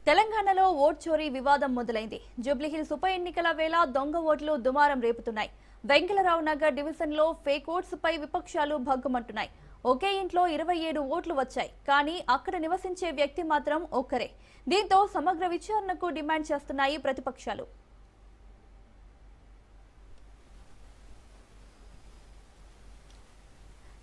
తెలంగాణలో ఓట్ చోరీ వివాదం మొదలైంది. జూబ్లీహిల్స్ ఉప ఎన్నికల వేళ దొంగ ఓట్లు దుమారం రేపుతున్నాయి. వెంకలరావు నగర్ డివిజన్లో ఫేక్ ఓట్స్ పై విపక్షాలు భగ్గుమంటున్నాయి. ఒకే ఇంట్లో 27 ఓట్లు వచ్చాయి, కానీ అక్కడ నివసించే వ్యక్తి మాత్రం ఒక్కరే. దీంతో సమగ్ర విచారణకు డిమాండ్ చేస్తున్నాయి ప్రతిపక్షాలు.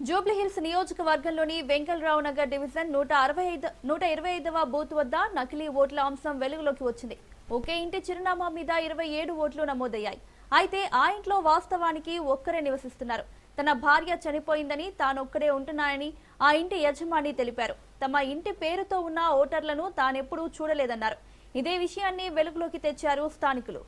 జూబ్లీహిల్స్ నియోజకవర్గంలోని వెంకలరావు నగర్ డివిజన్ 125వ బూత్ వద్ద నకిలీ ఓట్ల అంశం వెలుగులోకి వచ్చింది. ఒకే ఇంటి చిరునామా మీద 27 ఓట్లు నమోదయ్యాయి. అయితే ఆ ఇంట్లో వాస్తవానికి ఒక్కరే నివసిస్తున్నారు. తన భార్య చనిపోయిందని, తానొక్కడే ఉంటున్నానని ఆ ఇంటి యజమాని తెలిపారు. తమ ఇంటి పేరుతో ఉన్న ఓటర్లను తానెప్పుడూ చూడలేదన్నారు. ఇదే విషయాన్ని వెలుగులోకి తెచ్చారు స్థానికులు.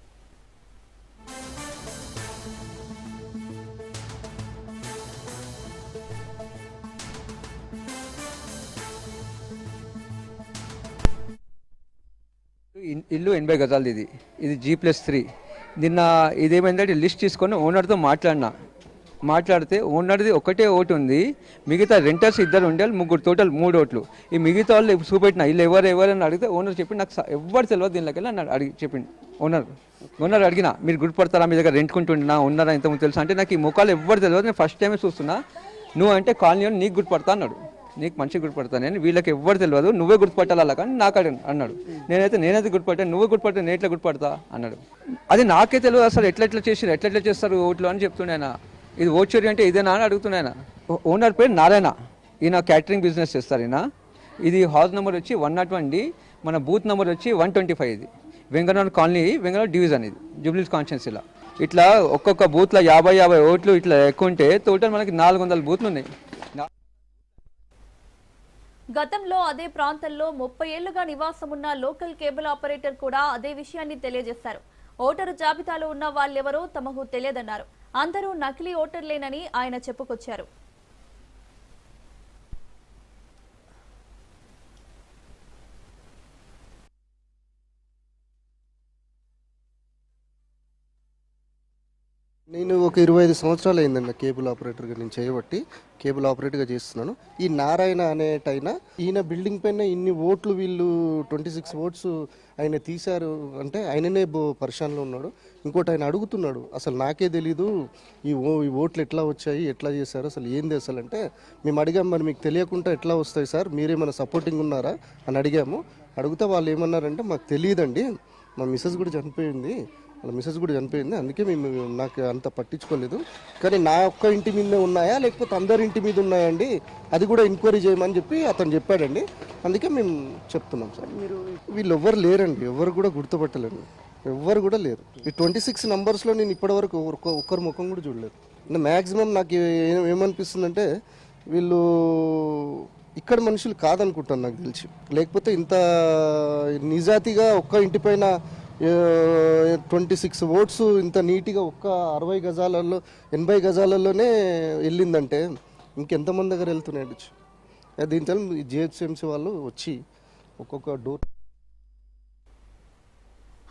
ఇల్లు 80 గజాలది. ఇది G+3. నిన్న ఇదేమైందంటే లిస్ట్ తీసుకొని ఓనర్తో మాట్లాడితే ఓనర్ది ఒకటే ఓటు ఉంది, మిగతా రెంటర్స్ ఇద్దరు ఉండాలి, ముగ్గురు, టోటల్ 3 ఓట్లు. ఈ మిగతా వాళ్ళు చూపెట్టిన వీళ్ళు ఎవరని అడిగితే ఓనర్ చెప్పి నాకు ఎవరు తెలియదు దీనిలోకి నన్ను అడిగి చెప్పింది. ఓనర్ అడిగిన మీరు గుర్తుపడతారా, మీ దగ్గర రెంట్కుంటున్నా ఉన్నారా, ఇంతకుముందు తెలుసు అంటే నాకు ఈ ముఖాలు ఎవరు తెలియదు, నేను ఫస్ట్ టైమే చూస్తున్నా, నువ్వు అంటే కాలనీ నీకు గుర్తుపడతా అన్నాడు. నీకు మంచిగా గుర్తుపడతాను నేను, వీళ్ళకి ఎవ్వరు తెలియదు, నువ్వే గుర్తుపట్టాలి అలా కానీ నాకు అన్నాడు. నేనైతే గుర్తుపట్టాను, నువ్వే గుర్తుపడతా, నేను ఎట్లా గుర్తుపడతా అన్నాడు. అది నాకే తెలియదు అసలు ఎట్లా చేస్తారు ఓట్లు అని చెప్తుండే ఆయన. ఇది ఓట్ చోరీ అంటే ఇదేనా అని అడుగుతున్నాయన. ఓనర్ పేరు నారాయణ, ఈయన క్యాటరింగ్ బిజినెస్ చేస్తారు ఈయన. ఇది హౌస్ నెంబర్ వచ్చి 101D, మన బూత్ నెంబర్ వచ్చి 125. ఇది వెంగనూరు కాలనీ, వెంగనూరు డివిజన్, ఇది జూబ్లీహిల్స్ కాన్స్టిట్యున్సీలో. ఇట్లా ఒక్కొక్క బూత్లో 50 ఓట్లు ఇట్లా ఎక్కువ ఉంటే టోటల్ మనకి 400 బూత్లు ఉన్నాయి. గతంలో అదే ప్రాంతంలో 30 ఏళ్లుగా నివాసమున్న లోకల్ కేబుల్ ఆపరేటర్ కూడా అదే విషయాన్ని తెలియజేశారు. ఓటరు జాబితాలో ఉన్న వాళ్ళెవరో తమకు తెలియదన్నారు. అందరూ నకిలీ ఓటర్లేనని ఆయన చెప్పుకొచ్చారు. నేను ఒక 25 సంవత్సరాలు అయిందండి కేబుల్ ఆపరేటర్గా నేను చేయబట్టి, కేబుల్ ఆపరేటర్గా చేస్తున్నాను. ఈ నారాయణ అనేటైనా ఈయన బిల్డింగ్ పైన ఇన్ని ఓట్లు, వీళ్ళు 26 ఓట్స్ ఆయన తీశారు అంటే ఆయననే పరిశానలో ఉన్నాడు. ఇంకోటి ఆయన అడుగుతున్నాడు, అసలు నాకే తెలీదు ఈ ఓట్లు ఎట్లా వచ్చాయి, ఎట్లా చేశారు, అసలు ఏంది అసలు అంటే, మేము అడిగాం మరి మీకు తెలియకుండా ఎట్లా వస్తాయి సార్, మీరేమైనా సపోర్టింగ్ ఉన్నారా అని అడిగాము. అడిగితే వాళ్ళు ఏమన్నారంటే మాకు తెలియదండి, మా మిస్సెస్ కూడా చనిపోయింది, అందుకే మేము నాకు అంత పట్టించుకోలేదు, కానీ నా ఒక్క ఇంటి మీదనే ఉన్నాయా లేకపోతే అందరి ఇంటి మీద ఉన్నాయండి, అది కూడా ఎంక్వైరీ చేయమని చెప్పి అతను చెప్పాడండి. అందుకే మేము చెప్తున్నాం సార్. వీళ్ళు ఎవ్వరు లేరండి, ఎవరు కూడా గుర్తుపట్టలేరు, ఎవ్వరు కూడా లేరు. ఈ 26 నంబర్స్లో నేను ఇప్పటివరకు ఒక్కరి ముఖం కూడా చూడలేదు. మ్యాక్సిమం నాకు ఏమనిపిస్తుందంటే వీళ్ళు ఇక్కడ మనుషులు కాదనుకుంటాను నాకు తెలిసి, లేకపోతే ఇంత నిజాతిగా ఒక్క ఇంటిపైన 26 ఓట్స్ ఇంత నీట్గా ఒక్క 60 గజాలలో 80 గజాలలోనే వెళ్ళిందంటే ఇంకెంతమంది దగ్గర వెళ్తున్నాడు. దీంతో GHMC వాళ్ళు వచ్చి ఒక్కొక్క డోర్.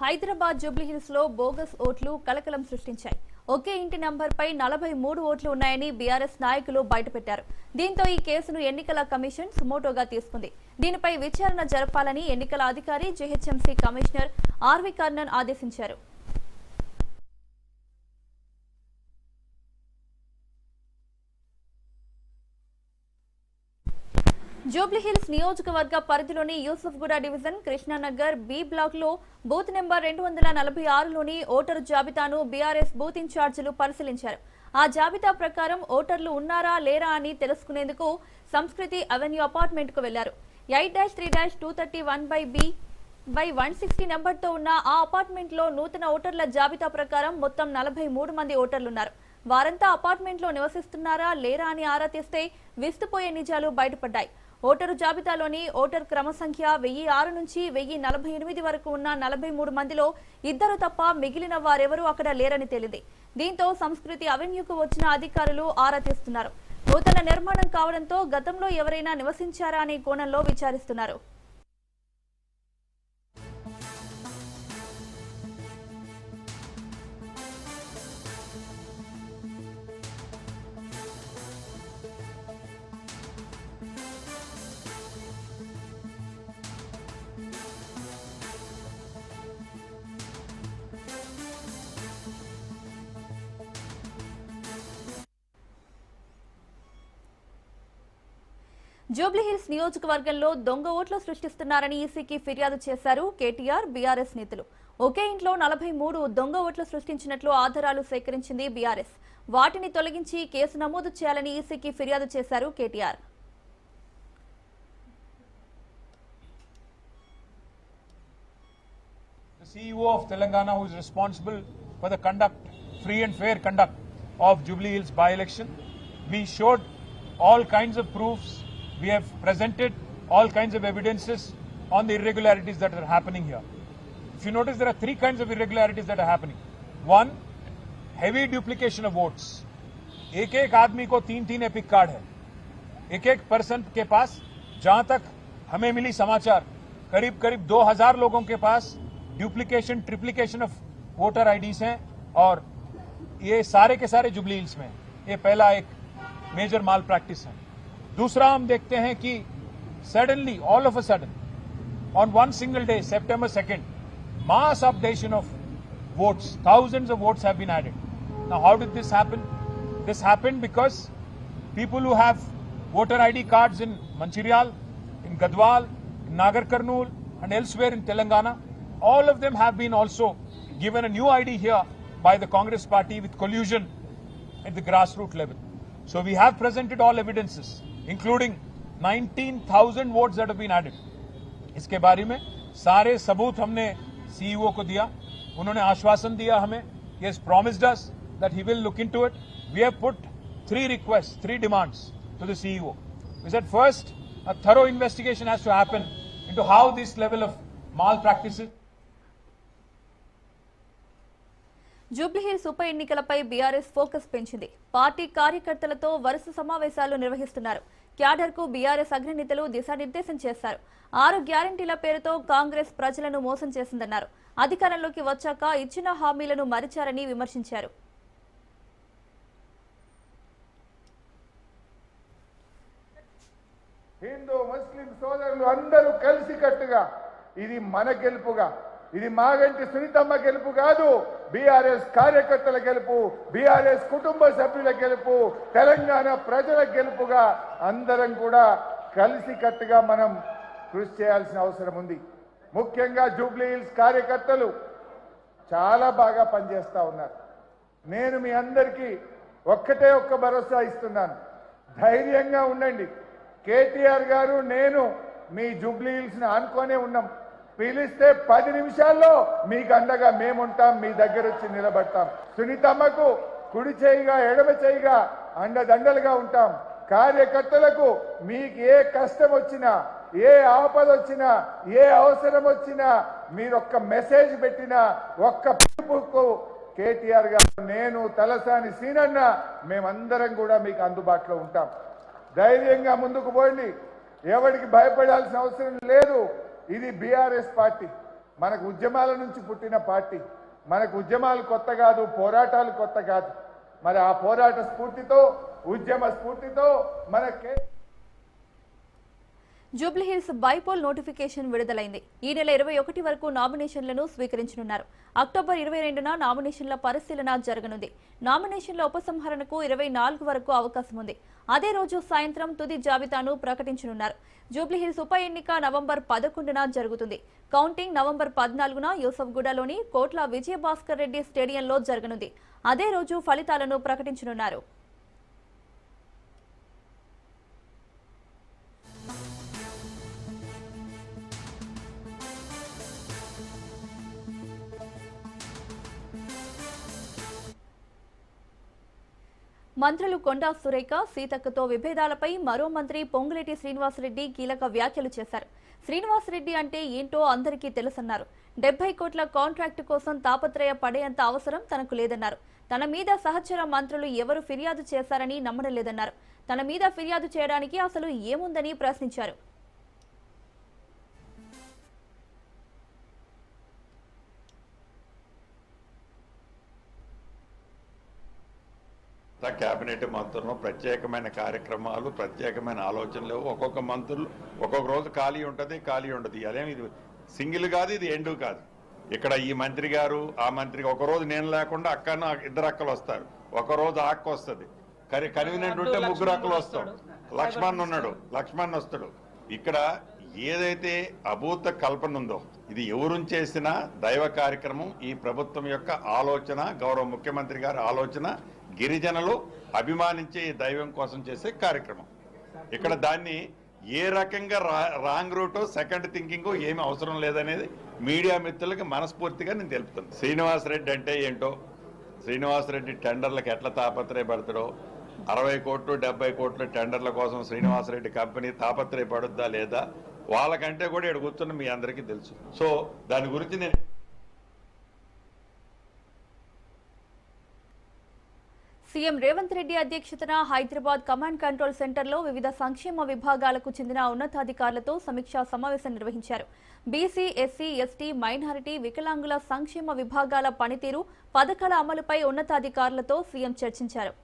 హైదరాబాద్ జూబ్లీహిల్స్ లో బోగస్ ఓట్లు కలకలం సృష్టించాయి. ఒకే ఇంటి నంబర్పై 43 ఓట్లు ఉన్నాయని బీఆర్ఎస్ నాయకులు బయటపెట్టారు. దీంతో ఈ కేసును ఎన్నికల కమిషన్ సుమోటోగా తీసుకుంది. దీనిపై విచారణ జరపాలని ఎన్నికల అధికారి GHMC కమిషనర్ ఆర్వి కర్ణన్ ఆదేశించారు. జూబ్లీహిల్స్ నియోజకవర్గ పరిధిలోని Yousufguda division Krishnanagar B block లో బూత్ నెంబర్ 246లోని ఓటరు జాబితాను బీఆర్ఎస్ బూత్ ఇన్ఛార్జీలు పరిశీలించారు. ఆ జాబితా ప్రకారం ఓటర్లు ఉన్నారా లేరా అని తెలుసుకునేందుకు సంస్కృతి అవెన్యూ అపార్ట్మెంట్ కు వెళ్లారు. 8-3-231/B/160 నెంబర్తో ఉన్న ఆ అపార్ట్మెంట్ లో నూతన ఓటర్ల జాబితా ప్రకారం మొత్తం 43 మంది ఓటర్లున్నారు. వారంతా అపార్ట్మెంట్ లో నివసిస్తున్నారా లేరా అని ఆరా తీస్తే విస్తుపోయే నిజాలు బయటపడ్డాయి. ఓటరు జాబితాలోని ఓటర్ క్రమ సంఖ్య 1006 నుంచి 1048 వరకు ఉన్న 43 మందిలో ఇద్దరు తప్ప మిగిలిన వారెవరూ అక్కడ లేరని తేలింది. దీంతో సంస్కృతి అవెన్యూకు వచ్చిన అధికారులు ఆరా తీస్తున్నారు. నూతన నిర్మాణం కావడంతో గతంలో ఎవరైనా నివసించారా అనే కోణంలో విచారిస్తున్నారు. జూబ్లీహిల్స్ నియోజకవర్గంలో దొంగ ఓట్లు సృష్టిస్తున్నారని ఈసీకి ఫిర్యాదు చేశారు కేటీఆర్ బీఆర్ఎస్ నేతలు. ఒకే ఇంట్లో 43 దొంగ ఓట్లు సృష్టించినట్లు ఆధారాలు సేకరించింది బీఆర్ఎస్. వాటిని తొలగించి కేసు నమోదు చేయాలని ఈసీకి ఫిర్యాదు చేశారు KTR. The CEO of Telangana, who is responsible for the free and fair conduct of Jubilee Hills by-election. We showed all kinds of proofs. We have presented all kinds of evidences on the irregularities that are happening here. If you notice, there are 3 kinds of irregularities that are happening. One, heavy duplication of votes. एक आदमी को 3 epic card है. एक person के पास, जहां तक हमें मिली समाचार, करीब 2000 लोगों के पास ड्यूप्लीकेशन ट्रिप्लीकेशन ऑफ वोटर आईडीज हैं और ये सारे के सारे जुबली हिल्स में. ये पहला एक मेजर माल प्रैक्टिस है. दूसरा हम देखते हैं कि suddenly all of a sudden on one single day September 2nd mass updation of votes, thousands of votes have been added. Now how did this happen? This happened because people who have voter ID cards in Mancherial, in Gadwal, in Nagar Karnool and elsewhere in Telangana, all of them have been also given a new ID here by the Congress party with collusion at the grassroots level. So we have presented all evidences, including 19,000 votes that have been added. इसके बारे में सारे सबूत हमने CEO को दिया. उन्होंने आश्वासन दिया हमें. He has promised us that he will look into it. We have put 3 requests, 3 demands to the CEO. We said first, a thorough investigation has to happen into how this level of malpractices. Jubilee Hills ఉప ఎన్నికలపై BRS focus పెంచింది. Party కార్యకర్తలతో వరుస సమావేశాలు నిర్వహిస్తున్నారు. క్యాడర్కు BRS అగ్రనేతలు దిశానిర్దేశం చేశారు. 6 గ్యారంటీల పేరుతో కాంగ్రెస్ ప్రజలను మోసం చేసిందన్నారు. అధికారంలోకి వచ్చాక ఇచ్చిన హామీలను మరిచారని విమర్శించారు. హిందూ ముస్లిం సోదరులు అందరూ కలిసికట్టుగా ఇది మన గెలుపుగా, ఇది మాగంటి సునీతమ్మ గెలుపు కాదు, బీఆర్ఎస్ కార్యకర్తల గెలుపు, బీఆర్ఎస్ కుటుంబ సభ్యుల గెలుపు, తెలంగాణ ప్రజల గెలుపుగా అందరం కూడా కలిసికట్టుగా మనం కృషి చేయాల్సిన అవసరం ఉంది. ముఖ్యంగా జూబ్లీ హిల్స్ కార్యకర్తలు చాలా బాగా పనిచేస్తా ఉన్నారు. నేను మీ అందరికీ ఒక్క భరోసా ఇస్తున్నాను. ధైర్యంగా ఉండండి. కేటీఆర్ గారు నేను మీ జూబ్లీ హిల్స్ ని ఆనుకొనే ఉన్నాం. పిలిస్తే 10 నిమిషాల్లో మీకు అండగా మేముంటాం, మీ దగ్గర వచ్చి నిలబడతాం. సునీతమ్మకు కుడి చేయిగా ఎడమ చేయిగా అండదండలుగా ఉంటాం. కార్యకర్తలకు మీకు ఏ కష్టం వచ్చినా, ఏ ఆపద వచ్చినా, ఏ అవసరం వచ్చినా మీరు ఒక్క మెసేజ్ పెట్టినా, ఒక్క పిలుపుకు కేటీఆర్ గారు, నేను, తలసాని సీనన్న మేమందరం కూడా మీకు అందుబాటులో ఉంటాం. ధైర్యంగా ముందుకు పోండి. ఎవరికి భయపడాల్సిన అవసరం లేదు. ఇది బీఆర్ఎస్ పార్టీ, మనకు ఉద్యమాల నుంచి పుట్టిన పార్టీ. మనకు ఉద్యమాలు కొత్త కాదు, పోరాటాలు కొత్త కాదు. మరి ఆ పోరాట స్ఫూర్తితో, ఉద్యమ స్ఫూర్తితో మనకే జూబ్లీహిల్స్ బైపోల్ నోటిఫికేషన్ విడుదలైంది. ఈ నెల 21 వరకు నామినేషన్లను స్వీకరించనున్నారు. అక్టోబర్ 22న నామినేషన్ల పరిశీలన జరగనుంది. నామినేషన్ల ఉపసంహరణకు 24 వరకు అవకాశం ఉంది. అదే రోజు సాయంత్రం తుది జాబితాను ప్రకటించనున్నారు. జూబ్లీహిల్స్ ఉప ఎన్నిక నవంబర్ 11న జరుగుతుంది. కౌంటింగ్ నవంబర్ 14న యూసఫ్గూడలోని కోట్ల విజయభాస్కర్ రెడ్డి స్టేడియంలో జరగనుంది. అదే రోజు ఫలితాలను ప్రకటించనున్నారు. మంత్రులు కొండా సురేఖ, సీతక్కతో విభేదాలపై మరో మంత్రి పొంగులేటి శ్రీనివాసరెడ్డి కీలక వ్యాఖ్యలు చేశారు. శ్రీనివాసరెడ్డి అంటే ఏంటో అందరికీ తెలుసన్నారు. 70 కోట్ల కాంట్రాక్టు కోసం తాపత్రయ పడేంత అవసరం తనకు లేదన్నారు. తన మీద సహచర మంత్రులు ఎవరు ఫిర్యాదు చేశారని నమ్మడం లేదన్నారు. తన మీద ఫిర్యాదు చేయడానికి అసలు ఏముందని ప్రశ్నించారు. కేబినెట్ మంత్రులు ప్రత్యేకమైన కార్యక్రమాలు, ప్రత్యేకమైన ఆలోచనలు. ఒక్కొక్క మంత్రులు ఒక్కొక్క రోజు ఖాళీ ఉంటుంది, ఖాళీ ఉండదు. అదేమి ఇది సింగిల్ కాదు, ఇది ఎండు కాదు. ఇక్కడ ఈ మంత్రి గారు, ఆ మంత్రి, ఒక రోజు నేను లేకుండా అక్కన 2 అక్కలు వస్తారు, ఒక రోజు అక్క వస్తుంది. కన్వీనియంట్ ఉంటే 3 అక్కలు వస్తాం. లక్ష్మణ్ ఉన్నాడు, లక్ష్మణ్ వస్తాడు. ఇక్కడ ఏదైతే అభూత కల్పన ఉందో ఇది ఎవరు చేసినా దైవ కార్యక్రమం. ఈ ప్రభుత్వం యొక్క ఆలోచన, గౌరవ ముఖ్యమంత్రి గారి ఆలోచన, గిరిజనులు అభిమానించే ఈ దైవం కోసం చేసే కార్యక్రమం. ఇక్కడ దాన్ని ఏ రకంగా రాంగ్ రూటో సెకండ్ థింకింగ్ ఏమి అవసరం లేదనేది మీడియా మిత్రులకి మనస్ఫూర్తిగా నేను తెలుపుతాను. శ్రీనివాసరెడ్డి అంటే ఏంటో, శ్రీనివాసరెడ్డి టెండర్లకు ఎట్లా తాపత్రయపడతాడో, 60 కోట్లు 70 కోట్ల టెండర్ల కోసం శ్రీనివాసరెడ్డి కంపెనీ తాపత్రయపడుద్దా లేదా వాళ్ళకంటే కూడా ఇక్కడ కూర్చున్న మీ అందరికీ తెలుసు. సో దాని గురించి నేను సీఎం రేవంత్ రెడ్డి అధ్యక్షతన హైదరాబాద్ కమాండ్ కంట్రోల్ సెంటర్లో వివిధ సంక్షేమ విభాగాలకు చెందిన ఉన్నతాధికారులతో సమీక్షా సమావేశం నిర్వహించారు. బీసీ, ఎస్సీ, ఎస్టీ, మైనారిటీ, వికలాంగుల సంక్షేమ విభాగాల పనితీరు, పథకాల అమలుపై ఉన్నతాధికారులతో సీఎం చర్చించారు.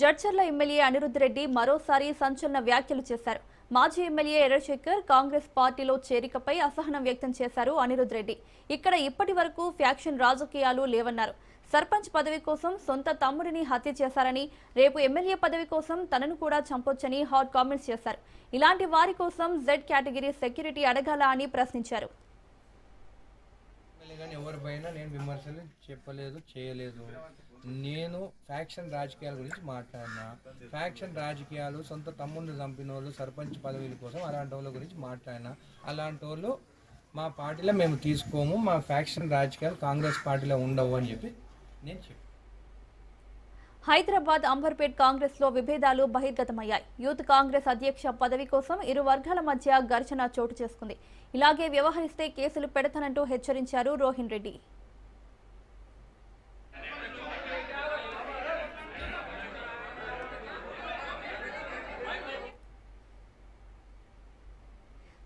జడ్చర్ల ఎమ్మెల్యే అనిరుద్ రెడ్డి మరోసారి సంచలన వ్యాఖ్యలు చేశారు. మాజీ ఎమ్మెల్యే ఎర్రశేఖర్ కాంగ్రెస్ పార్టీలో చేరికపై అసహనం వ్యక్తం చేశారు అనిరుద్ రెడ్డి. ఇక్కడ ఇప్పటి వరకు ఫ్యాక్షన్ రాజకీయాలు లేవన్నారు. సర్పంచ్ పదవి కోసం సొంత తమ్ముడిని హత్య చేశారని, రేపు ఎమ్మెల్యే పదవి కోసం తనను కూడా చంపొచ్చని హాట్ కామెంట్స్ చేశారు. ఇలాంటి వారి కోసం జెడ్ కేటగిరీ సెక్యూరిటీ అడగాలా అని ప్రశ్నించారు. ఎవరిపైనా నేను విమర్శలు చెప్పలేదు, చేయలేదు. నేను ఫ్యాక్షన్ రాజకీయాల గురించి మాట్లాడినా. ఫ్యాక్షన్ రాజకీయాలు, సొంత తమ్ముడిని చంపిన వాళ్ళు, సర్పంచ్ పదవుల కోసం అలాంటి వాళ్ళ గురించి మాట్లాడినా. అలాంటి వాళ్ళు మా పార్టీలో మేము తీసుకోము, మా ఫ్యాక్షన్ రాజకీయాలు కాంగ్రెస్ పార్టీలో ఉండవు అని చెప్పి నేను చెప్పాను. హైదరాబాద్ అంబర్పేట్ కాంగ్రెస్ లో విభేదాలు బహిర్గతమయ్యాయి. యూత్ కాంగ్రెస్ అధ్యక్ష పదవి కోసం ఇరు వర్గాల మధ్య ఘర్షణ చోటు చేసుకుంది. ఇలాగే వ్యవహరిస్తే కేసులు పెడతానంటూ హెచ్చరించారు రోహిన్ రెడ్డి.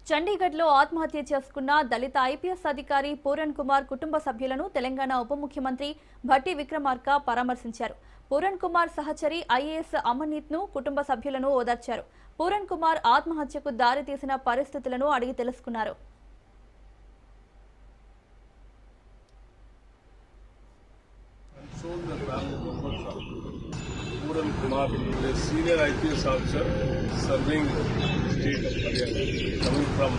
చండీగఢ్లో ఆత్మహత్య చేసుకున్న దళిత ఐపీఎస్ అధికారి పూరన్ కుమార్ కుటుంబ సభ్యులను తెలంగాణ ఉప ముఖ్యమంత్రి భట్టి విక్రమార్క పరామర్శించారు. పూరన్ కుమార్ సహచరి ఐఏఎస్ అమర్నీత్ను కుటుంబ సభ్యులను ఓదార్చారు. పూరన్ కుమార్ ఆత్మహత్యకు దారితీసిన పరిస్థితులను అడిగి తెలుసుకున్నారు. Puran Kumar is a senior IPS officer serving state of Haryana, coming from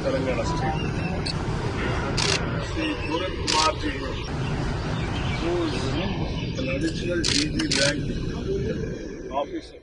Telangana state. Sri Puran Kumar ji, who is an additional DG rank officer.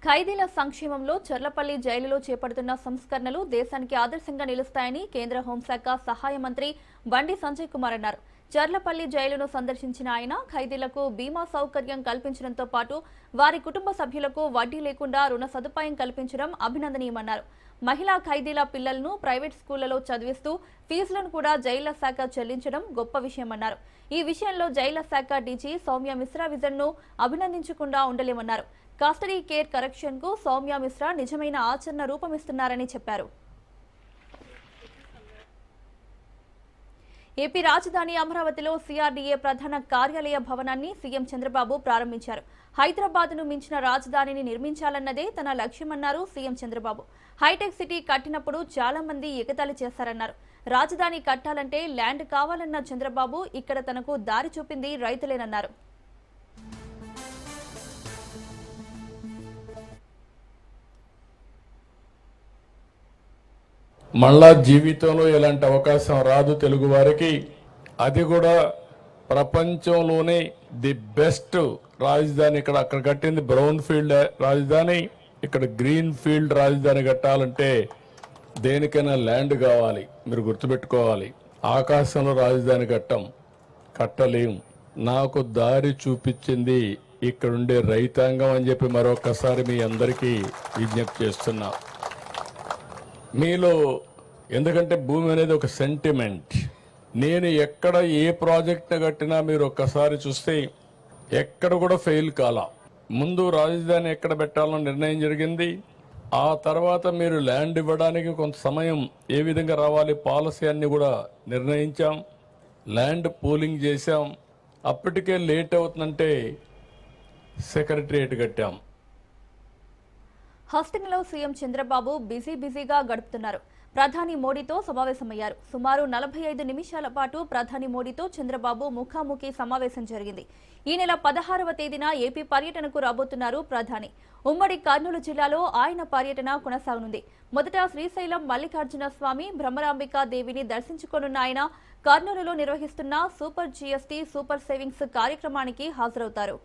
ఖైదీల సంక్షేమంలో చర్లపల్లి జైలులో చేపడుతున్న సంస్కరణలు దేశానికి ఆదర్శంగా నిలుస్తాయని కేంద్ర హోంశాఖ సహాయ మంత్రి బండి సంజయ్ కుమార్ అన్నారు. చర్లపల్లి జైలును సందర్శించిన ఆయన ఖైదీలకు బీమా సౌకర్యం కల్పించడంతో పాటు వారి కుటుంబ సభ్యులకు వడ్డీ లేకుండా రుణ సదుపాయం కల్పించడం అభినందనీయమన్నారు. మహిళా ఖైదీల పిల్లలను ప్రైవేట్ స్కూళ్లలో చదివిస్తూ ఫీజులను కూడా జైళ్ల శాఖ చెల్లించడం గొప్ప విషయమన్నారు. ఈ విషయంలో జైళ్ల శాఖ డీజీ సౌమ్య మిశ్రా విజన్ను అభినందించకుండా ఉండలేమన్నారు. కస్టడీ కేర్ కరెక్షన్ కు సౌమ్య మిశ్రా నిజమైన ఆచరణ రూపమిస్తున్నారని చెప్పారు. ఏపీ రాజధాని అమరావతిలో సిఆర్డీఏ ప్రధాన కార్యాలయ భవనాన్ని సీఎం చంద్రబాబు ప్రారంభించారు. హైదరాబాద్ను మించిన రాజధానిని నిర్మించాలన్నదే తన లక్ష్యమన్నారు సీఎం చంద్రబాబు. హైటెక్ సిటీ కట్టినప్పుడు చాలా మంది ఎగతాళి చేశారన్నారు. రాజధాని కట్టాలంటే ల్యాండ్ కావాలన్న చంద్రబాబు ఇక్కడ తనకు దారి చూపింది రైతులేనన్నారు. మళ్ళా జీవితంలో ఇలాంటి అవకాశం రాదు తెలుగు వారికి. అది కూడా ప్రపంచంలోనే ది బెస్ట్ రాజధాని. ఇక్కడ అక్కడ కట్టింది బ్రౌన్ ఫీల్డ్ రాజధాని, ఇక్కడ గ్రీన్ ఫీల్డ్ రాజధాని కట్టాలంటే దేనికైనా ల్యాండ్ కావాలి. మీరు గుర్తుపెట్టుకోవాలి, ఆకాశంలో రాజధాని కట్టలేం. నాకు దారి చూపించింది ఇక్కడుండే రైతాంగం అని చెప్పి మరొకసారి మీ అందరికీ విజ్ఞప్తి చేస్తున్నా. మీలో ఎందుకంటే భూమి అనేది ఒక సెంటిమెంట్. నేను ఎక్కడ ఏ ప్రాజెక్ట్ కట్టినా మీరు ఒక్కసారి చూస్తే ఎక్కడ కూడా ఫెయిల్ కాలా. ముందు రాజధాని ఎక్కడ పెట్టాలని నిర్ణయం జరిగింది. ఆ తర్వాత మీరు ల్యాండ్ ఇవ్వడానికి కొంత సమయం ఏ విధంగా రావాలి పాలసీ అన్ని కూడా నిర్ణయించాం. ల్యాండ్ పూలింగ్ చేశాం. అప్పటికే లేట్ అవుతుందంటే సెక్రటరియట్ కట్టాం. హస్తినలో సీఎం చంద్రబాబు బిజీగా గడుపుతున్నారు. ప్రధాని మోడీతో సమావేశమయ్యారు. సుమారు 45 నిమిషాల పాటు ప్రధాని మోడీతో చంద్రబాబు ముఖాముఖి సమావేశం జరిగింది. ఈ నెల 16వ తేదీన ఏపీ పర్యటనకు రాబోతున్నారు ప్రధాని. ఉమ్మడి కర్నూలు జిల్లాలో ఆయన పర్యటన కొనసాగనుంది. మొదట శ్రీశైలం మల్లికార్జున స్వామి, భ్రమరాంబికా దేవిని దర్శించుకోనున్న ఆయన కర్నూలులో నిర్వహిస్తున్న సూపర్ జీఎస్టీ సూపర్ సేవింగ్స్ కార్యక్రమానికి హాజరవుతారు.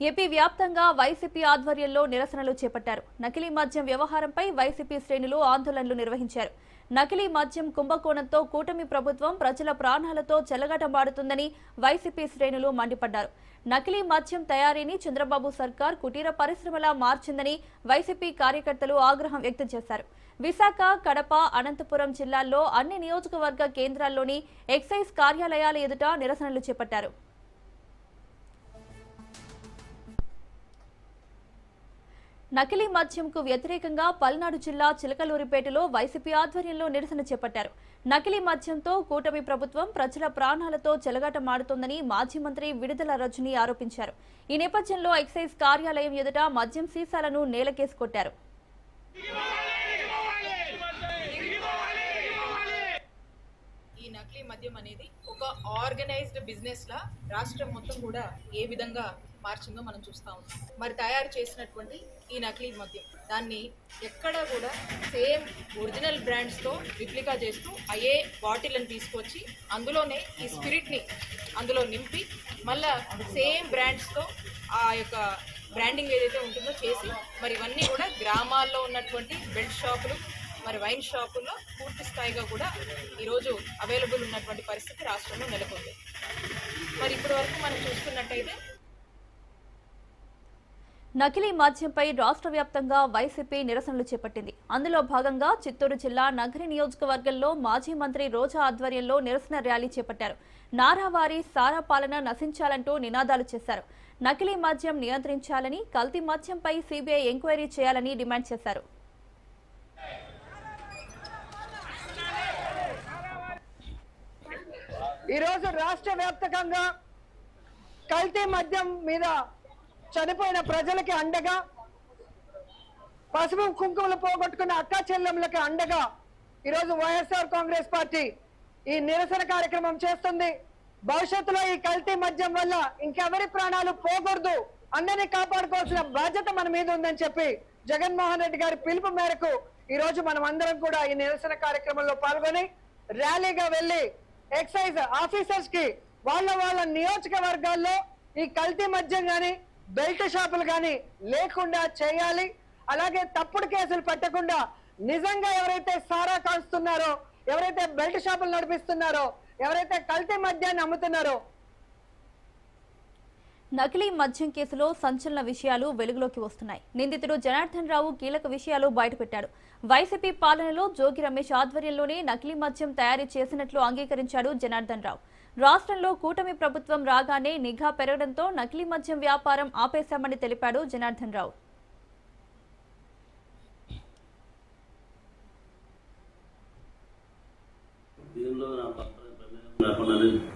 ఏపీ వ్యాప్తంగా వైసీపీ ఆధ్వర్యంలో నిరసనలు చేపట్టారు. నకిలీ మద్యం వ్యవహారంపై వైసీపీ శ్రేణులు ఆందోళనలు నిర్వహించారు. నకిలీ మద్యం కుంభకోణంతో కూటమి ప్రభుత్వం ప్రజల ప్రాణాలతో చెలగాటమాడుతుందని వైసీపీ శ్రేణులు మండిపడ్డారు. నకిలీ మద్యం తయారీని చంద్రబాబు సర్కార్ కుటీర పరిశ్రమలా మార్చిందని వైసీపీ కార్యకర్తలు ఆగ్రహం వ్యక్తం చేశారు. విశాఖ, కడప, అనంతపురం జిల్లాల్లో అన్ని నియోజకవర్గ కేంద్రాల్లోని ఎక్సైజ్ కార్యాలయాల ఎదుట నిరసనలు చేపట్టారు. నకిలీ మద్యంకు వ్యతిరేకంగా పల్నాడు జిల్లా చిలకలూరిపేటలో వైసీపీ ఆధ్వర్యంలో నిరసన చేపట్టారు. నకిలీ మద్యంతో కూటమి ప్రభుత్వం ప్రజల ప్రాణాలతో చెలగాటమాడుతోందని మాజీ మంత్రి విడుదల రజని ఆరోపించారు. ఈ నేపథ్యంలో ఎక్సైజ్ కార్యాలయం ఎదుట మద్యం సీసాలను నేలకేసి కొట్టారు. ఈ నకిలీ మద్యం అనేది ఒక ఆర్గనైజ్డ్ బిజినెస్ లా రాష్ట్రం మొత్తం కూడా ఏ విధంగా మార్చిందో మనం చూస్తూ ఉన్నాం. మరి తయారు చేసినటువంటి ఈ నకిలీ మద్యం దాన్ని ఎక్కడ కూడా సేమ్ ఒరిజినల్ బ్రాండ్స్తో రిప్లికా చేస్తూ అయ్యే బాటిల్ని తీసుకొచ్చి అందులోనే ఈ స్పిరిట్ని అందులో నింపి మళ్ళా సేమ్ బ్రాండ్స్తో ఆ యొక్క బ్రాండింగ్ ఏదైతే ఉంటుందో చేసి మరి ఇవన్నీ కూడా గ్రామాల్లో ఉన్నటువంటి బెల్ట్ షాపులు మరి వైన్ షాపుల్లో పూర్తి స్థాయిగా కూడా ఈరోజు అవైలబుల్ ఉన్నటువంటి పరిస్థితి రాష్ట్రంలో నెలకొంది. మరి ఇప్పటి వరకు మనం చూసుకున్నట్టయితే నకిలీ మద్యంపై రాష్ట్ర వ్యాప్తంగా వైసీపీ నిరసనలు చేపట్టింది. అందులో భాగంగా చిత్తూరు జిల్లా నగరి నియోజకవర్గంలో మాజీ మంత్రి రోజా ఆధ్వర్యంలో నిరసన ర్యాలీ చేపట్టారు. నారావారి సారా పాలన నశించాలంటూ నినాదాలు చేశారు. నకిలీ మద్యం నియంత్రించాలని, కల్తీ మద్యంపై సీబీఐ ఎంక్వైరీ చేయాలని డిమాండ్ చేశారు. ఈరోజు రాష్ట్ర వ్యాప్తంగా కల్తీ మద్యం మీద చనిపోయిన ప్రజలకి అండగా, పసుపు కుంకుమలు పోగొట్టుకున్న అక్కా చెల్లెమ్మలకి అండగా ఈరోజు వైఎస్ఆర్ కాంగ్రెస్ పార్టీ ఈ నిరసన కార్యక్రమం చేస్తుంది. భవిష్యత్తులో ఈ కల్తీ మద్యం వల్ల ఇంకెవరి ప్రాణాలు పోకూడదు, అందరినీ కాపాడుకోవాల్సిన బాధ్యత మన మీద ఉందని చెప్పి జగన్మోహన్ రెడ్డి గారి పిలుపు మేరకు ఈరోజు మనం అందరం కూడా ఈ నిరసన కార్యక్రమంలో పాల్గొని ర్యాలీగా వెళ్లి ఎక్సైజ్ ఆఫీసర్స్ కి వాళ్ళ నియోజకవర్గాల్లో ఈ కల్తీ మద్యం గాని బెల్ట్ షాపులు కానీ లేకుండా చేయాలి. అలాగే తప్పుడు కేసులు పెట్టకుండా నిజంగా ఎవరైతే సారా కాల్స్తున్నారో, ఎవరైతే బెల్ట్ షాపులు నడిపిస్తున్నారో, ఎవరైతే కల్తీ మద్యాన్ని అమ్ముతున్నారో. నకిలీ మద్యం కేసులో సంచలన విషయాలు వెలుగులోకి వస్తున్నాయి. నిందితుడు జనార్దన్ రావు కీలక విషయాలు బయటపెట్టాడు. వైసీపీ పాలనలో జోగి రమేష్ ఆధ్వర్యంలోనే నకిలీ మద్యం తయారీ చేసినట్లు అంగీకరించాడు జనార్దన్ రావు. రాష్ట్రంలో కూటమి ప్రభుత్వం రాగానే నిఘా పెరగడంతో నకిలీ మద్యం వ్యాపారం ఆపేశామని తెలిపాడు జనార్దన్ రావు.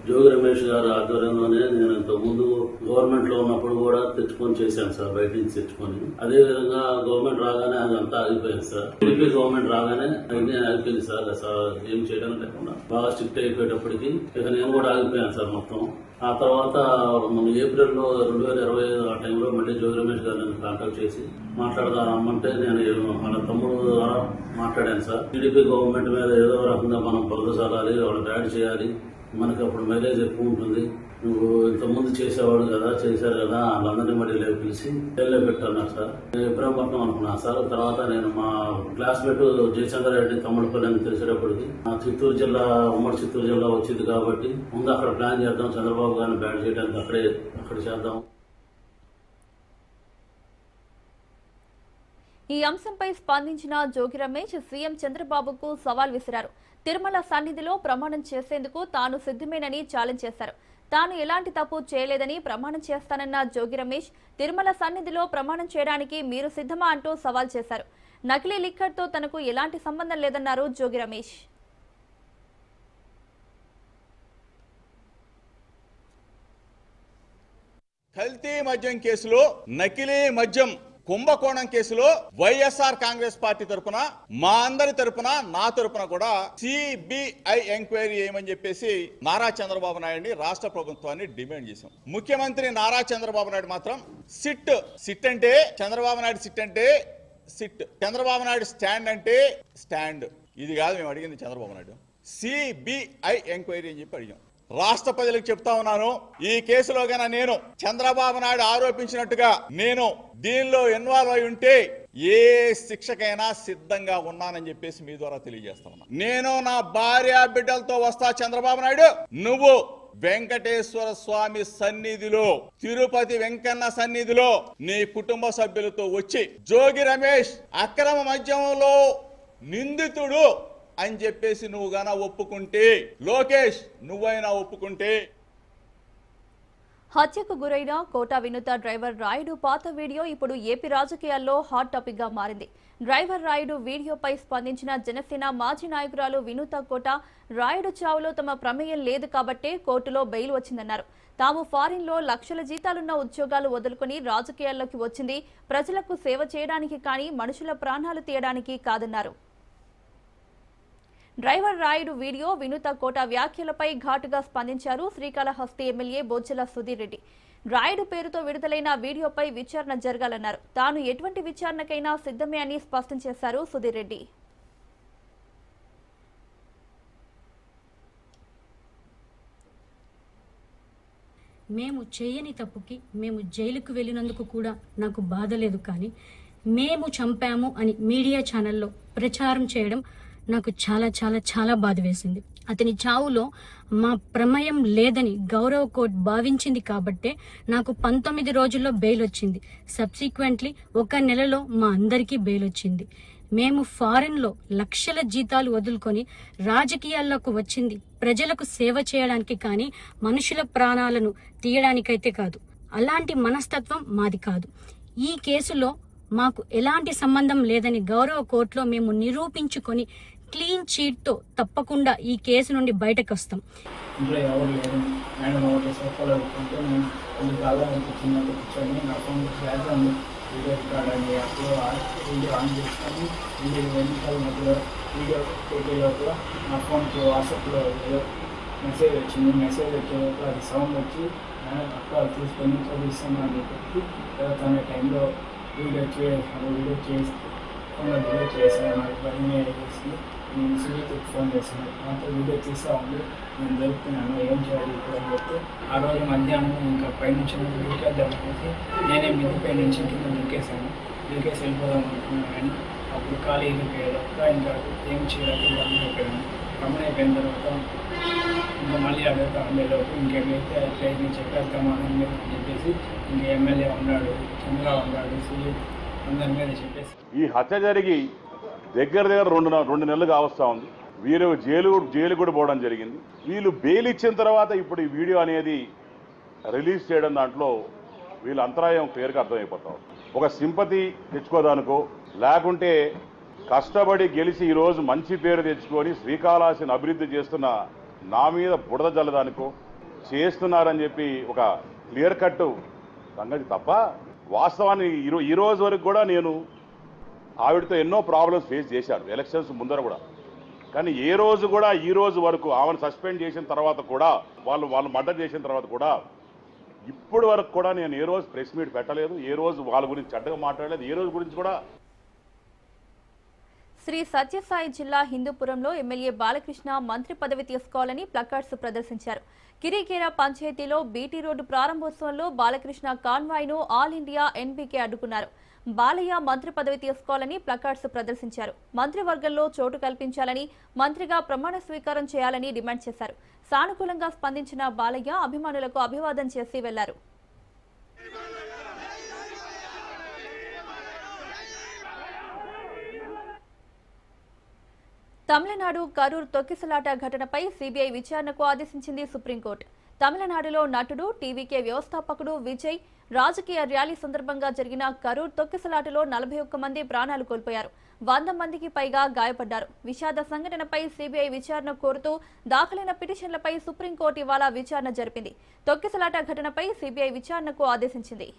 జోగి రమేష్ గారు ఆధ్వర్యంలోనే నేను ఇంతకుముందు గవర్నమెంట్ లో ఉన్నప్పుడు కూడా తెచ్చుకొని చేశాను సార్, బయట నుంచి తెచ్చుకొని. అదే విధంగా గవర్నమెంట్ రాగానే అదంతా ఆగిపోయింది సార్. టీడీపీ గవర్నమెంట్ రాగానే అన్ని ఆగిపోయింది సార్. ఏం చేయడం లేకుండా బాగా స్ట్రిక్ట్ అయిపోయేటప్పటికి ఇక నేను కూడా ఆగిపోయాను సార్ మొత్తం. ఆ తర్వాత మన ఏప్రిల్లో 2025 ఆ టైంలో మళ్ళీ జోగి రమేష్ గారు నన్ను కాంటాక్ట్ చేసి మాట్లాడదాం రమ్మంటే నేను వాళ్ళ తమ్ముడు ద్వారా మాట్లాడాను సార్. టీడీపీ గవర్నమెంట్ మీద ఏదో రకంగా మనం పొలదసాలాలి, వాళ్ళకి యాడ్ చేయాలి, మనకి అప్పుడు మైలేజ్ ఎక్కువ ఉంటుంది, నువ్వు ఇంతకుముందు చేసేవాడు కదా, చేశారు కదా, వాళ్ళందరినీ మళ్ళీ లేవు పిలిచి జైల్లో పెట్టన్నారు సార్. నేను ఇబ్రహంపట్నం అనుకున్నాను సార్. తర్వాత నేను మా క్లాస్మేట్ జయచంద్రారెడ్డి తమ్ముడుపల్లి అని తెలిసేటప్పటికి చిత్తూరు జిల్లా, ఉమ్మడి చిత్తూరు జిల్లా వచ్చింది కాబట్టి ముందు అక్కడ ప్లాన్ చేద్దాం, చంద్రబాబు గారిని బ్యాన్ చేయడానికి అక్కడ చేద్దాం. ఈ అంశంపై స్పందించిన జోగి రమేష్ సీఎం చంద్రబాబుకు సవాల్ విసిరారు. తిరుమల సన్నిధిలో ప్రమాణం చేసేందుకు తాను సిద్ధమేనని ఛాలెంజ్ చేశారు. తాను ఎలాంటి తప్పు చేయలేదని ప్రమాణం చేస్తానన్న జోగి రమేష్ తిరుమల సన్నిధిలో ప్రమాణం చేయడానికి మీరు సిద్ధమా అంటూ సవాల్ చేశారు. నకిలీ లిక్కర్తో తనకు ఎలాంటి సంబంధం లేదన్నారు జోగి రమేష్. కల్తీ మద్యం కేసులో నకిలీ మద్యం కుంభకోణం కేసులో వైఎస్ఆర్ కాంగ్రెస్ పార్టీ తరపున, మా అందరి తరపున, నా తరపున కూడా సిబిఐ ఎంక్వైరీ చేయమని చెప్పేసి నారా చంద్రబాబు నాయుడిని, రాష్ట్ర ప్రభుత్వాన్ని డిమాండ్ చేశాం. ముఖ్యమంత్రి నారా చంద్రబాబు నాయుడు మాత్రం సిట్ అంటే చంద్రబాబు నాయుడు సిట్, చంద్రబాబు నాయుడు స్టాండ్ అంటే స్టాండ్. ఇది కాదు మేము అడిగింది చంద్రబాబు నాయుడు. సిబిఐ ఎంక్వైరీ అని చెప్పి అడిగాం. రాష్ట్ర ప్రజలకు చెప్తా ఉన్నాను, ఈ కేసులో గన నేను చంద్రబాబు నాయుడు ఆరోపించినట్టుగా నేను దీనిలో ఇన్వాల్వ్ అయి ఉంటే ఏ శిక్షకైనా సిద్ధంగా ఉన్నానని చెప్పేసి మీ ద్వారా తెలియజేస్తా ఉన్నా. నేను నా భార్య బిడ్డలతో వస్తా చంద్రబాబు నాయుడు, నువ్వు వెంకటేశ్వర స్వామి సన్నిధిలో, తిరుపతి వెంకన్న సన్నిధిలో నీ కుటుంబ సభ్యులతో వచ్చి జోగి రమేష్ అక్రమ మద్యంలో నిందితుడు అని చెప్పేసి నువ్వు గానా ఒప్పుకుంటే, లోకేష్ నువ్వైనా ఒప్పుకుంటే. హత్యకు గురైన కోటా వినూత డ్రైవర్ రాయుడు పాత వీడియో ఇప్పుడు ఏపీ రాజకీయాల్లో హాట్ టాపిక్ గా మారింది. డ్రైవర్ రాయుడు వీడియోపై స్పందించిన జనసేన మాజీ నాయకురాలు వినూత కోట, రాయుడు చావులో తమ ప్రమేయం లేదు కాబట్టే కోర్టులో బెయిల్ వచ్చిందన్నారు. తాము ఫారిన్ లో లక్షల జీతాలున్న ఉద్యోగాలు వదులుకుని రాజకీయాల్లోకి వచ్చింది ప్రజలకు సేవ చేయడానికి కానీ మనుషుల ప్రాణాలు తీయడానికి కాదన్నారు. డ్రైవర్ రాయుడు వీడియో, వినూత కోట వ్యాఖ్యలపై ఘాటుగా స్పందించారు శ్రీకాళహస్తి ఎమ్మెల్యే బొజ్జల సుధీర్ రెడ్డి. రాయుడు పేరుతో విడుదలైన వీడియోపై విచారణ జరగాలన్నారు. తాను ఎటువంటి విచారణకైనా సిద్ధమే అని స్పష్టం చేశారు సుధీర్ రెడ్డి. మేము చేయని తప్పుకి మేము జైలుకు వెళ్ళినందుకు కూడా నాకు బాధ లేదు, కానీ మేము చంపాము అని మీడియా ఛానల్లో ప్రచారం చేయడం నాకు చాలా చాలా చాలా బాధ వేసింది. అతని చావులో మా ప్రమేయం లేదని గౌరవ కోర్టు భావించింది కాబట్టే నాకు 19 రోజుల్లో బెయిల్ వచ్చింది. సబ్సిక్వెంట్లీ 1 నెలలో మా అందరికీ బెయిల్ వచ్చింది. మేము ఫారెన్లో లక్షల జీతాలు వదులుకొని రాజకీయాల్లోకి వచ్చింది ప్రజలకు సేవ చేయడానికి కానీ మనుషుల ప్రాణాలను తీయడానికైతే కాదు. అలాంటి మనస్తత్వం మాది కాదు. ఈ కేసులో మాకు ఎలాంటి సంబంధం లేదని గౌరవ కోర్టులో మేము నిరూపించుకొని క్లీన్ చీట్తో తప్పకుండా ఈ కేసు నుండి బయటకు వస్తాం. ఇంట్లో ఎవరు లేరు, మేడం ఒకటి సోఫాలో పెట్టుకుంటే నేను కొన్ని కాలం చిన్నట్టు కూర్చొని నా ఫోన్ బ్యాక్గ్రౌండ్ వీడియో రికార్డ్ అని అప్పుడు వీడియో ఆన్ చేసుకొని వీడియో ఎన్నికల మధ్యలో వీడియో ఫోటోలో కూడా నా ఫోన్కి వాట్సాప్లో ఏదో మెసేజ్ వచ్చింది. మెసేజ్ వచ్చేటప్పుడు అది సౌండ్ వచ్చి అక్కడ తీసుకొని చదివిస్తాను అని చెప్పి తన టైంలో వీడియో చేసి ఫోన్లో వీడియో చేశాను. నాకు భయం వేసి నేను సునీతకి ఫోన్ చేశాను. నాతో వీడియో తీస్తూ ఉంది, నేను దొరుకుతున్నాను, ఏం చేయాలి ఇప్పుడు అని చెప్తే ఆ రోజు మధ్యాహ్నం ఇంకా పైనుంచి దూకేద్దాం అనేసి నేనే మిద్దిపై నుంచి కింద దూకేసి వెళ్ళిపోదాం అనుకున్నాను. కానీ అప్పుడు ఖాళీ వెళ్ళిపోయాడు. ఇంకా ఏం చేయాలి గమనైపోయాను. గమనైపోయిన తర్వాత ఇంకా మళ్ళీ అడుగుతా ఉండేలోపు ఇంకేమైతే అట్లయితే చెప్పేద్దామా అని చెప్పేసి ఇంకా ఎమ్మెల్యే ఉన్నాడు, చంద్రరావు ఉన్నాడు, సునీత్ అందరి మీద చెప్పేసి ఈ హత్య జరిగి దగ్గర 2 నెలలు కావస్తా ఉంది. వీరు జైలు కూడా పోవడం జరిగింది. వీళ్ళు బెయిల్ ఇచ్చిన తర్వాత ఇప్పుడు ఈ వీడియో అనేది రిలీజ్ చేయడం దాంట్లో వీళ్ళ అంతరాయం క్లియర్గా అర్థమైపోతాం. ఒక సింపతి తెచ్చుకోదానికో లేకుంటే కష్టపడి గెలిచి ఈరోజు మంచి పేరు తెచ్చుకొని శ్రీకాళహస్తిని అభివృద్ధి చేస్తున్న నా మీద బుడద జల్లదానికో చేస్తున్నారని చెప్పి ఒక క్లియర్ కట్ సంగతి తప్ప, వాస్తవాన్ని ఈ రోజు వరకు కూడా నేను ఆవిడతో ఎన్నో ప్రాబ్లమ్స్ ఫేస్ చేశాను ఎలక్షన్స్ ముందర కూడా. కానీ ఏ రోజు కూడా ఈ రోజు వరకు ఆమెను సస్పెండ్ చేసిన తర్వాత కూడా వాళ్ళు మర్డర్ చేసిన తర్వాత కూడా ఇప్పటి వరకు కూడా నేను ఏ రోజు ప్రెస్ మీట్ పెట్టలేదు, ఏ రోజు వాళ్ళ గురించి చెడ్డగా మాట్లాడలేదు, ఏ రోజు గురించి కూడా. శ్రీ సత్యసాయి జిల్లా హిందూపురంలో ఎమ్మెల్యే బాలకృష్ణ మంత్రి పదవి తీసుకోవాలని ప్లకార్డ్స్ ప్రదర్శించారు. కిరీకేర పంచాయతీలో బీటీ రోడ్డు ప్రారంభోత్సవంలో బాలకృష్ణ కాన్వాయ్ను ఆల్ ఇండియా ఎన్బీకే అడ్డుకున్నారు. బాలయ్య మంత్రి పదవి తీసుకోవాలని ప్లకార్డ్స్ ప్రదర్శించారు. మంత్రివర్గంలో చోటు కల్పించాలని, మంత్రిగా ప్రమాణ స్వీకారం చేయాలని డిమాండ్ చేశారు. సానుకూలంగా స్పందించిన బాలయ్య అభిమానులకు అభివాదం చేసి వెళ్లారు. తమిళనాడు కరూర్ తొక్కిసలాట ఘటనపై సీబీఐ విచారణకు ఆదేశించింది సుప్రీంకోర్టు. తమిళనాడులో నటుడు, టీవీకే వ్యవస్థాపకుడు విజయ్ రాజకీయ ర్యాలీ సందర్భంగా జరిగిన కరూర్ తొక్కిసలాటలో 41 మంది ప్రాణాలు కోల్పోయారు. 100 మందికి పైగా గాయపడ్డారు. విషాద సంఘటనపై సీబీఐ విచారణ కోరుతూ దాఖలైన పిటిషన్లపై సుప్రీంకోర్టు ఇవాళ విచారణ జరిపింది. తొక్కిసలాట ఘటనపై సీబీఐ విచారణకు ఆదేశించింది.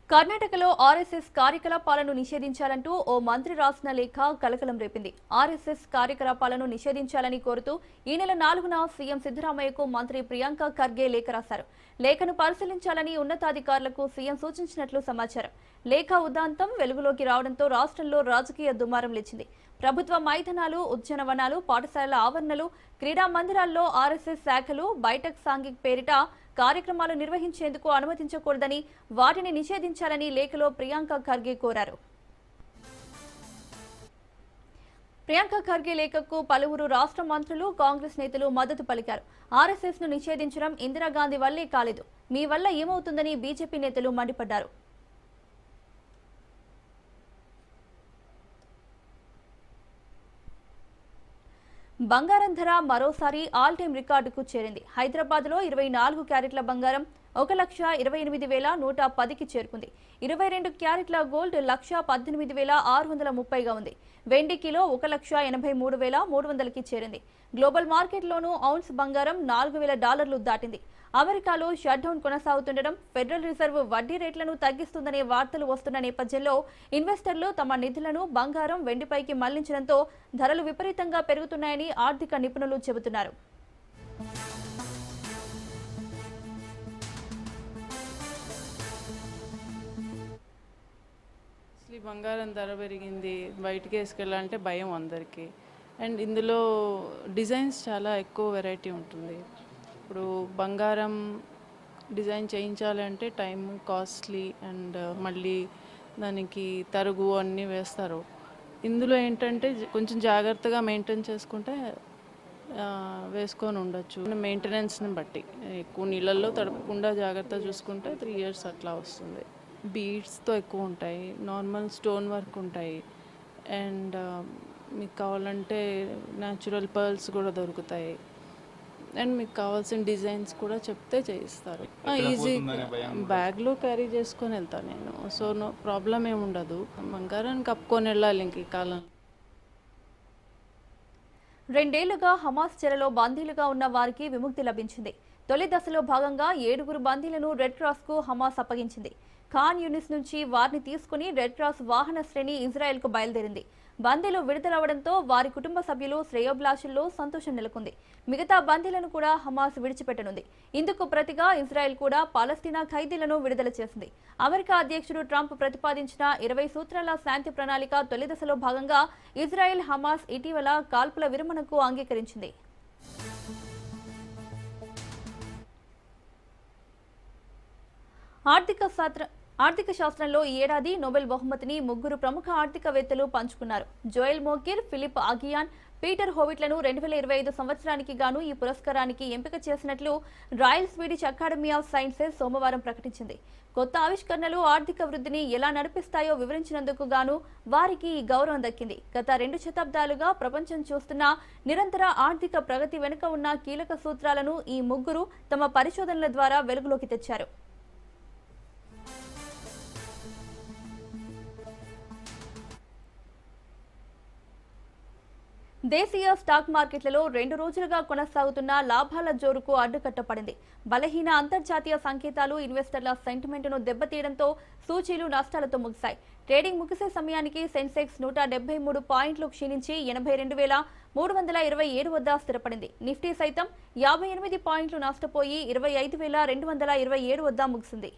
కర్ణాటకలో ఆర్ఎస్ఎస్ కార్యకలాపాలను నిషేధించాలంటూ ఓ మంత్రి రాసిన లేఖ కలకలం రేపింది. ఆర్ఎస్ఎస్ కార్యకలాపాలను నిషేధించాలని కోరుతూ ఈ నెల 4న సీఎం సిద్ధరామయ్యకు మంత్రి ప్రియాంక ఖర్గే లేఖ రాశారు. లేఖను పరిశీలించాలని ఉన్నతాధికారులకు సీఎం సూచించినట్లు సమాచారం. లేఖ ఉదాంతం వెలుగులోకి రావడంతో రాష్ట్రంలో రాజకీయ దుమారం లేచింది. ప్రభుత్వ మైదానాలు, ఉద్యానవనాలు, పాఠశాలల ఆవరణలు, క్రీడా మందిరాల్లో ఆర్ఎస్ఎస్ శాఖలు బైఠక్ సాంఘిక్ పేరిట కార్యక్రమాలు నిర్వహించేందుకు అనుమతించకూడదని, వాటిని నిషేధించాలని లేఖలో ప్రియాంక ఖర్గే కోరారు. ప్రియాంక ఖర్గే లేఖకు పలువురు రాష్ట్ర మంత్రులు, కాంగ్రెస్ నేతలు మద్దతు పలికారు. ఆర్ఎస్ఎస్ ను నిషేధించడం ఇందిరాగాంధీ వల్లే కాలేదు, మీ వల్ల ఏమవుతుందని బీజేపీ నేతలు మండిపడ్డారు. బంగారం ధర మరోసారి ఆల్ టైమ్ రికార్డుకు చేరింది. హైదరాబాద్లో 24 క్యారెట్ల బంగారం 1,28,110కి చేరుకుంది. 22 క్యారెట్ల గోల్డ్ 1,18,630గా ఉంది. వెండి కిలో 1,83,300కి చేరింది. గ్లోబల్ మార్కెట్లోనూ ఔన్స్ బంగారం $4,000 దాటింది. అమెరికాలో షట్డౌన్ కొనసాగుతుండడం, ఫెడరల్ రిజర్వ్ వడ్డీ రేట్లను తగ్గిస్తుందనే వార్తలు వస్తున్న నేపథ్యంలో ఇన్వెస్టర్లు తమ నిధులను బంగారం, వెండిపైకి మళ్లించడంతో ధరలు విపరీతంగా పెరుగుతున్నాయని ఆర్థిక నిపుణులు చెబుతున్నారు. బంగారం ధర పెరిగింది, బయటికి వేసుకెళ్ళాలంటే భయం అందరికీ. అండ్ ఇందులో డిజైన్స్ చాలా ఎక్కువ వెరైటీ ఉంటుంది. ఇప్పుడు బంగారం డిజైన్ చేయించాలంటే టైం, కాస్ట్లీ, అండ్ మళ్ళీ దానికి తరుగు అన్నీ వేస్తారు. ఇందులో ఏంటంటే కొంచెం జాగ్రత్తగా మెయింటైన్ చేసుకుంటే వేసుకొని ఉండొచ్చు. మెయింటెనెన్స్ని బట్టి ఎక్కువ నీళ్ళల్లో తడపకుండా జాగ్రత్త చూసుకుంటే 3 years అట్లా వస్తుంది. బీడ్స్తో ఎక్కువ ఉంటాయి, నార్మల్ స్టోన్ వర్క్ ఉంటాయి, అండ్ మీకు కావాలంటే న్యాచురల్ పర్ల్స్ కూడా దొరుకుతాయి. అండ్ మీకు కావాల్సిన డిజైన్స్ కూడా చెప్తే చేయిస్తారు. ఈజీ బ్యాగ్లో క్యారీ చేసుకొని వెళ్తాను నేను, సో నో ప్రాబ్లం ఏముండదు. బంగారాన్ని కప్పుకొని వెళ్ళాలి ఇంక ఈ కాలం. 2 ఏళ్లుగా హమాస్ చెరలో బందీలుగా ఉన్న వారికి విముక్తి లభించింది. తొలి దశలో భాగంగా 7 బందీలను రెడ్ క్రాస్కు హమాస్ అప్పగించింది. ఖాన్ యూనిస్ నుంచి వారిని తీసుకుని రెడ్ క్రాస్ వాహన శ్రేణి ఇజ్రాయెల్కు బయలుదేరింది. బందీలు విడుదలవడంతో వారి కుటుంబ సభ్యులు, శ్రేయోభిలాషుల్లో సంతోషం నెలకొంది. మిగతా బందీలను కూడా హమాస్ విడిచిపెట్టనుంది. ఇందుకు ప్రతిగా ఇజ్రాయెల్ కూడా పాలస్తీనా ఖైదీలను విడుదల చేసింది. అమెరికా అధ్యక్షుడు ట్రంప్ ప్రతిపాదించిన 20 సూత్రాల శాంతి ప్రణాళిక తొలి దశలో భాగంగా ఇజ్రాయెల్, హమాస్ ఇటీవల కాల్పుల విరమణకు అంగీకరించింది. ఆర్థిక శాస్త్రంలో ఈ ఏడాది నోబెల్ బహుమతిని 3 ప్రముఖ ఆర్థికవేత్తలు పంచుకున్నారు. జోయెల్ మోకిర్, ఫిలిప్ ఆగియాన్, పీటర్ హోవిట్లను 2025 సంవత్సరానికి గాను ఈ పురస్కారానికి ఎంపిక చేసినట్లు royal Swedish academy of sciences సోమవారం ప్రకటించింది. కొత్త ఆవిష్కరణలు ఆర్థిక వృద్ధిని ఎలా నడిపిస్తాయో వివరించినందుకు గాను వారికి ఈ గౌరవం దక్కింది. గత 2 శతాబ్దాలుగా ప్రపంచం చూస్తున్న నిరంతర ఆర్థిక ప్రగతి వెనుక ఉన్న కీలక సూత్రాలను ఈ 3 తమ పరిశోధనల ద్వారా వెలుగులోకి తెచ్చారు. దేశీయ స్టాక్ మార్కెట్లలో 2 రోజులుగా కొనసాగుతున్న లాభాల జోరుకు అడ్డుకట్టపడింది. బలహీన అంతర్జాతీయ సంకేతాలు ఇన్వెస్టర్ల సెంటిమెంట్ను దెబ్బతీయడంతో సూచీలు నష్టాలతో ముగిశాయి. ట్రేడింగ్ ముగిసే సమయానికి సెన్సెక్స్ 173 పాయింట్లు క్షీణించి 82,327 వద్ద స్థిరపడింది. నిఫ్టీ సైతం 58 పాయింట్లు నష్టపోయి 25,227 వద్ద ముగిసింది.